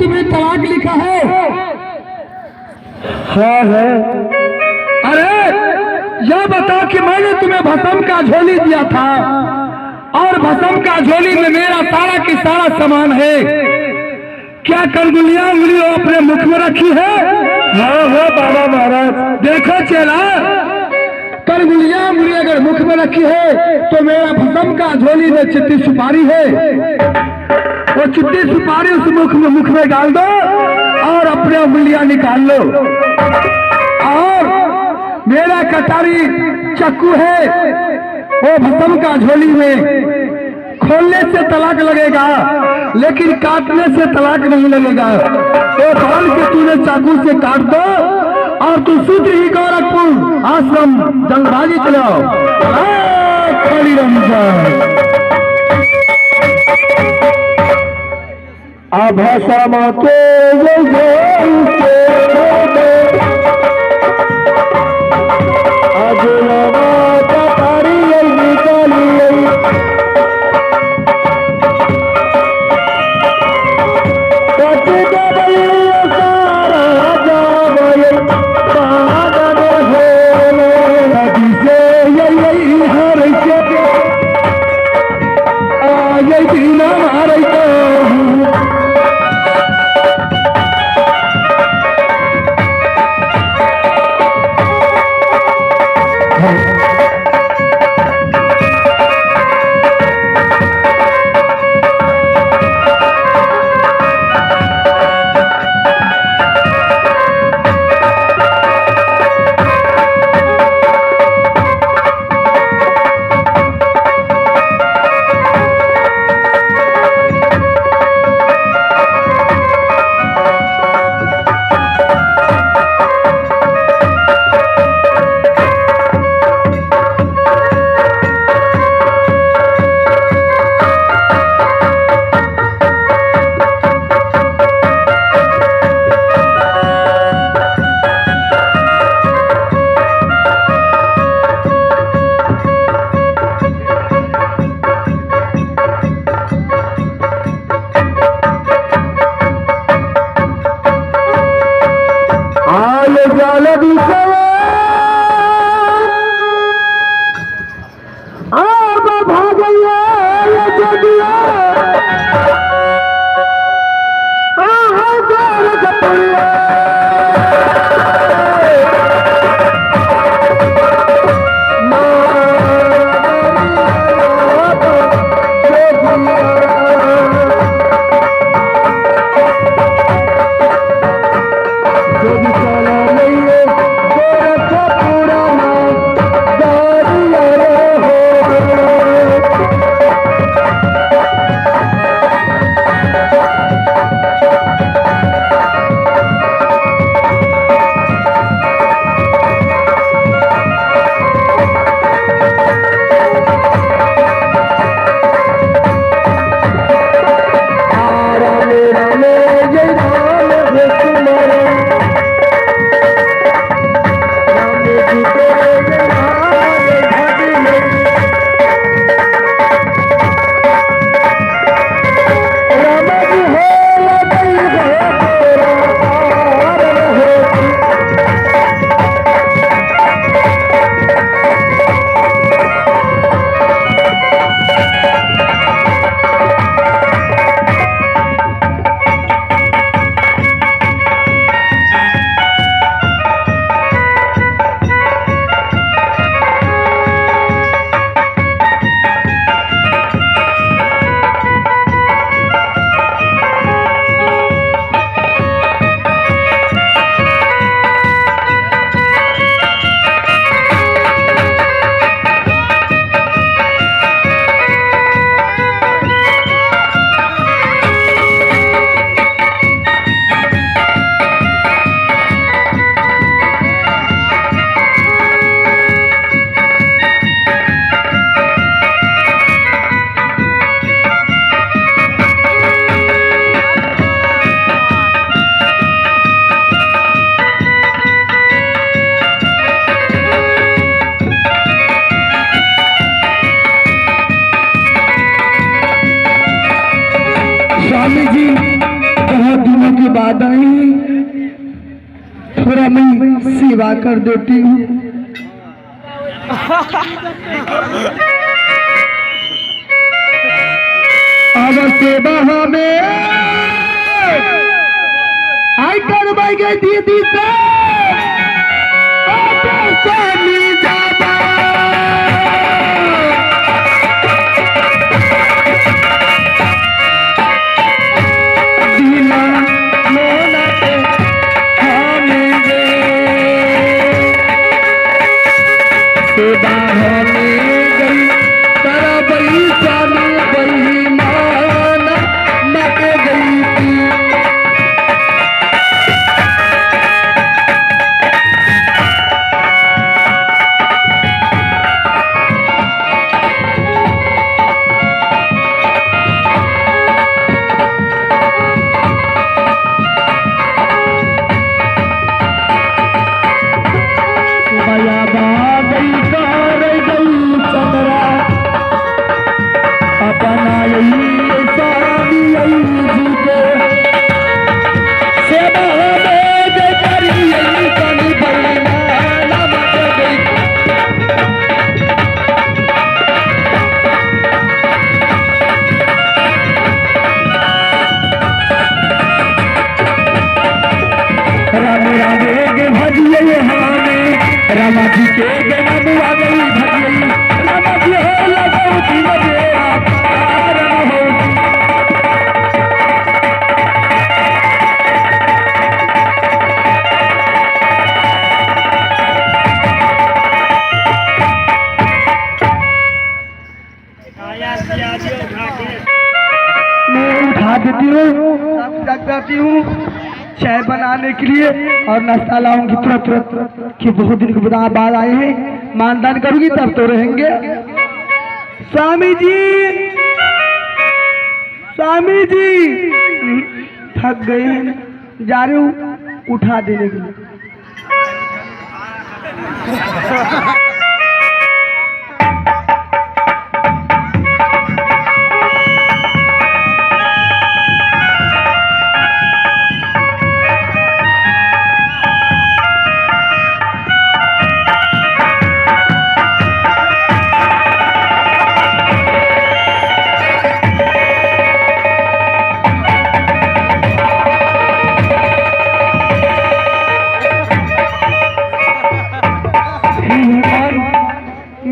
तुम्हें तलाक लिखा है? हाँ है। अरे यह बताओ कि मैंने तुम्हें भस्म का झोली दिया था और भस्म का झोली में मेरा सारा की सारा सामान है। क्या कंगुलियां उंगली अपने मुख में रखी है? हाँ हाँ बाबा महाराज। देखो चेला, कंगुलियां उंगली अगर मुख में रखी है तो मेरा भस्म का झोली में चिट्टी सुपारी है। वो चिट्टी सुपारी उस मुख में डाल दो और अपने उंगलियां निकाल लो। और मेरा कटारी चक्कू है, वो भस्म का झोली में खोलने से तलाक लगेगा लेकिन काटने से तलाक नहीं लगेगा। तो बाल के तूने चाकू से काट दो और तू सूत्र ही गोरखपुर आश्रम जंगबाजी चलाओ। काली रमजान आभा के आशीर्वाद आई, थोड़ा मैं सेवा कर देती हूँ। अब सेवा हमें आई करवाई गई दीदी से स्वामी जाबा दीना मोना के हमें दे सेवा हमें गई तारा बई स्वामी बई माना मके गई थी। रामा जी के बिना बुआ गई भजियई रामा जी हो लगो जीवे आपार हो। मैं उठा देती हूँ चाय बनाने के लिए और नाश्ता लाऊंगी तुरंत कि बहुत दिन के बाद आए हैं, मानदान करूंगी तब तो रहेंगे। स्वामी जी थक गए हैं, जा रहे हूँ उठा देने के लिए।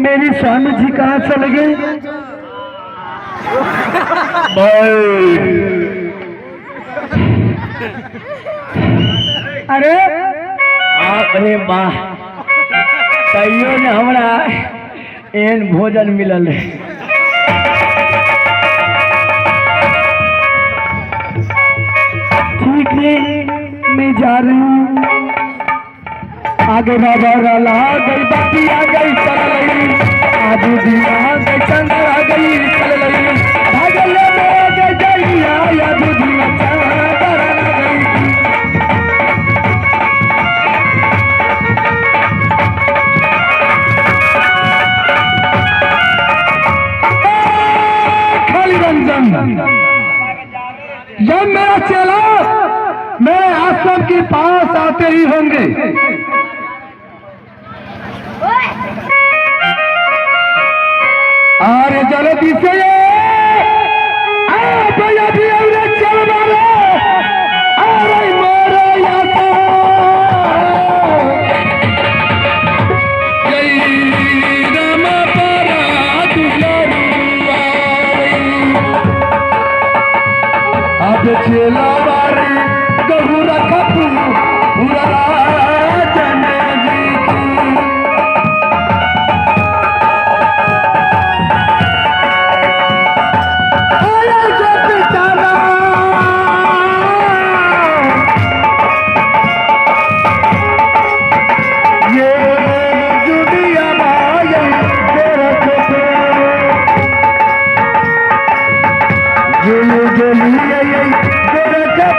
मेरी स्वामी जी कहाँ चले गए? अरे अरे वाह, तैयो ने हमरा एन भोजन मिलल है। ठीक है मैं जा रही हूँ। आगे बाबा राला गई बाती आ गई चल रही, आजू दिन आ गई चंद आ गई चल रही, भागल में गई जइया आजू दिन चंद आ गई। खाली रंजन जब मेरा चेला मेरे आश्रम के पास आते ही होंगे, अरे जल्दी से भैया भी चल मारे, अरे मारे अब चेला मारे गहू रखा पूरा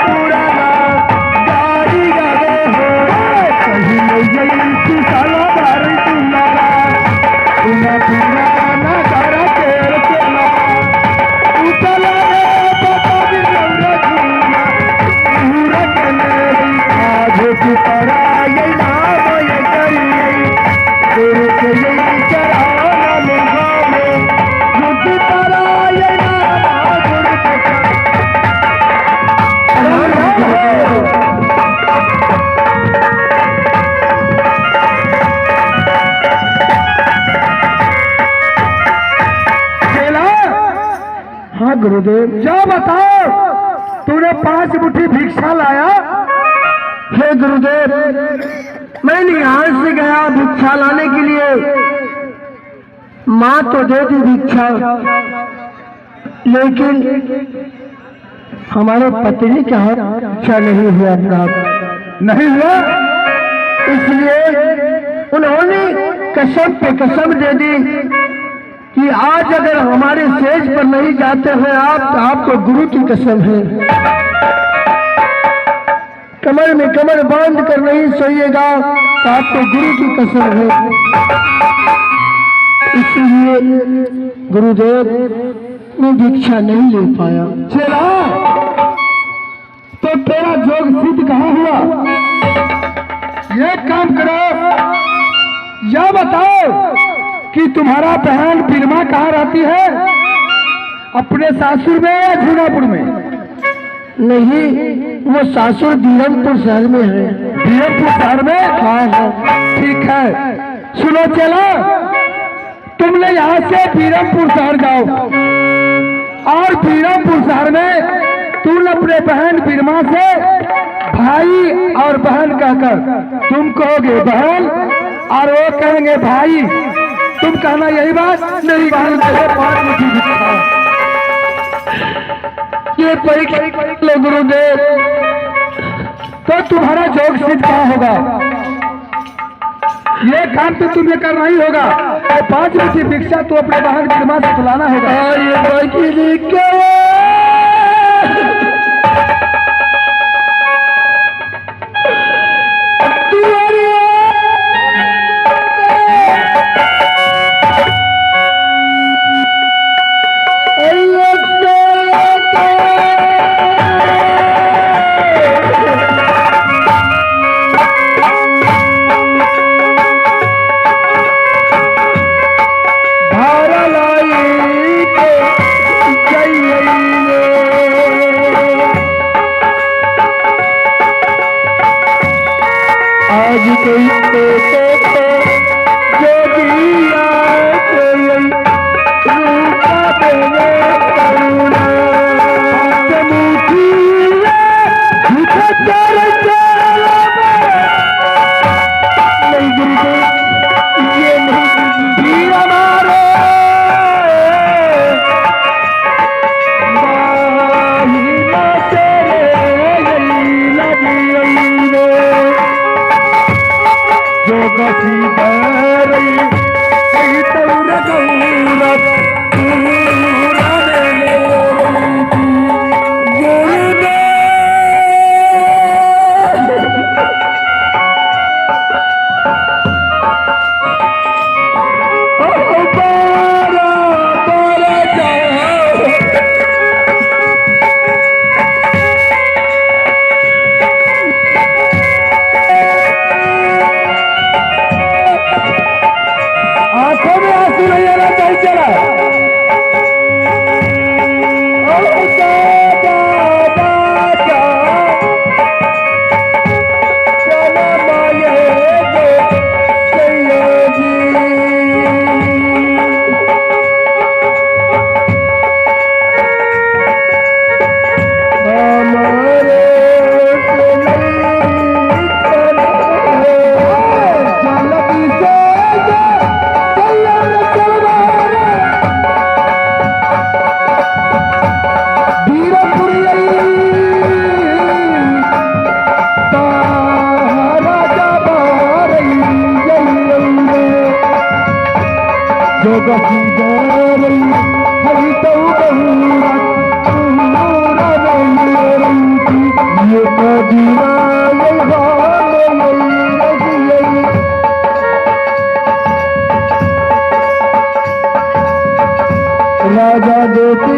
पूरा गाड़ी गा हो झूठी पराई नाम ये करिए गुरु के यही चरण में गावे झूठी पराई नाम गुरु के हाँ गुरुदेव, जो बताओ तूने 5 मुट्ठी भिक्षा लाया? हे गुरुदेव, मैं यहाँ से गया भिक्षा लाने के लिए, माँ तो दे दी भिक्षा, लेकिन हमारे पत्नी का इच्छा नहीं हुआ प्राप्त नहीं हुआ, इसलिए उन्होंने कसम पे कसम दे दी कि आज अगर हमारे सेज पर नहीं जाते हैं आप तो आपको गुरु की कसम है, कमर में कमर बांध कर नहीं सोइएगा तो आपको गुरु की कसम है। इसलिए गुरुदेव मैं दीक्षा नहीं ले पाया। चला तो तेरा जोग सिद्ध कहाँ हुआ? ये काम करो, यह बताओ कि तुम्हारा बहन बिरमा कहाँ रहती है? अपने सासुर में या झूनापुर में? नहीं, वो सासुर बीरमपुर शहर में है। बीरमपुर शहर में? हाँ हाँ। ठीक है, सुनो चला, तुमने यहाँ से बीरमपुर शहर जाओ और बीरमपुर शहर में तुम अपने बहन बिरमा से भाई और बहन कहकर तुम कहोगे बहन और वो कहेंगे भाई, तुम कहना यही बात नहीं, बहन से 5 मुट्ठी भिक्षा। ये परीक्षा लो गुरुदेव, तो तुम्हारा जोग सिद्ध क्या होगा? ये काम तो तुम्हें करना ही होगा, और 5 मुट्ठी भिक्षा तू अपने बहन बिरमा से बुलाना होगा। राजा देते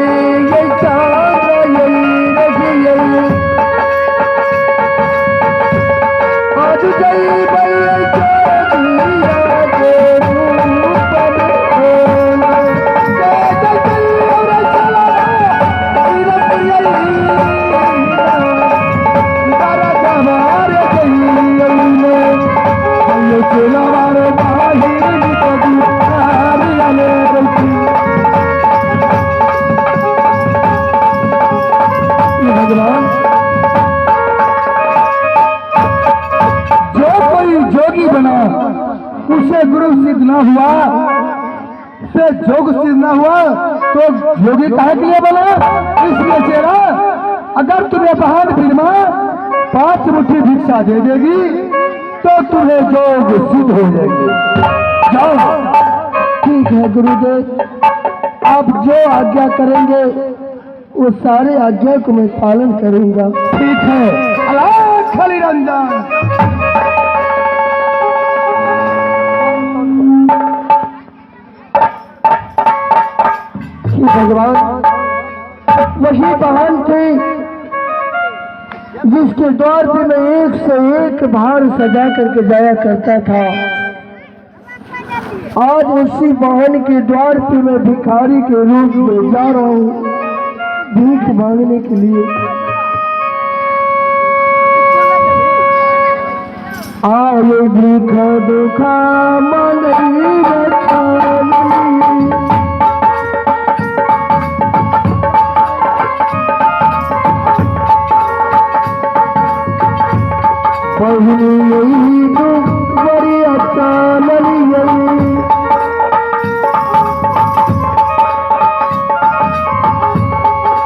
उसे गुरु सिद्ध न हुआ, से जोग सिद्ध न हुआ, तो योगी काहे के लिए बना? इसलिए चेहरा, अगर तुम्हें बहन बिरमा 5 मुट्ठी भिक्षा दे देगी तो तुम्हें जोग सिद्ध हो जाएगी। जाओ। ठीक है गुरुदेव, आप जो आज्ञा करेंगे वो सारे आज्ञा को मैं पालन करूंगा। ठीक है। अलग खली रंजन। भगवान वही बहन थी जिसके द्वार पे मैं एक से एक भार सजा करके जाया करता था। आज उसी बहन के द्वार पे मैं भिखारी के रूप में जा रहा हूँ भीख मांगने के लिए। आए भीखा दुखा मांगी रखानी, पहली यही दुख बड़ी अच्छा लली,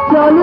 चल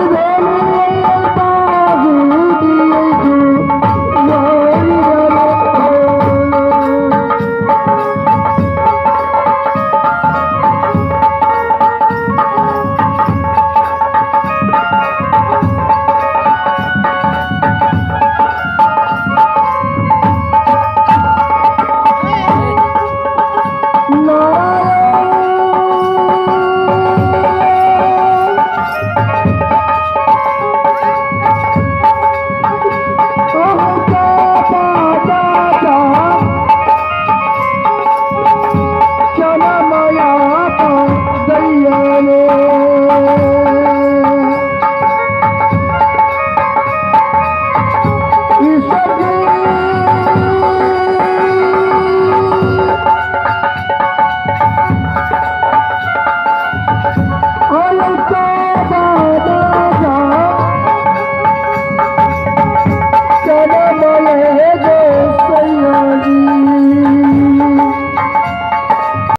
चलो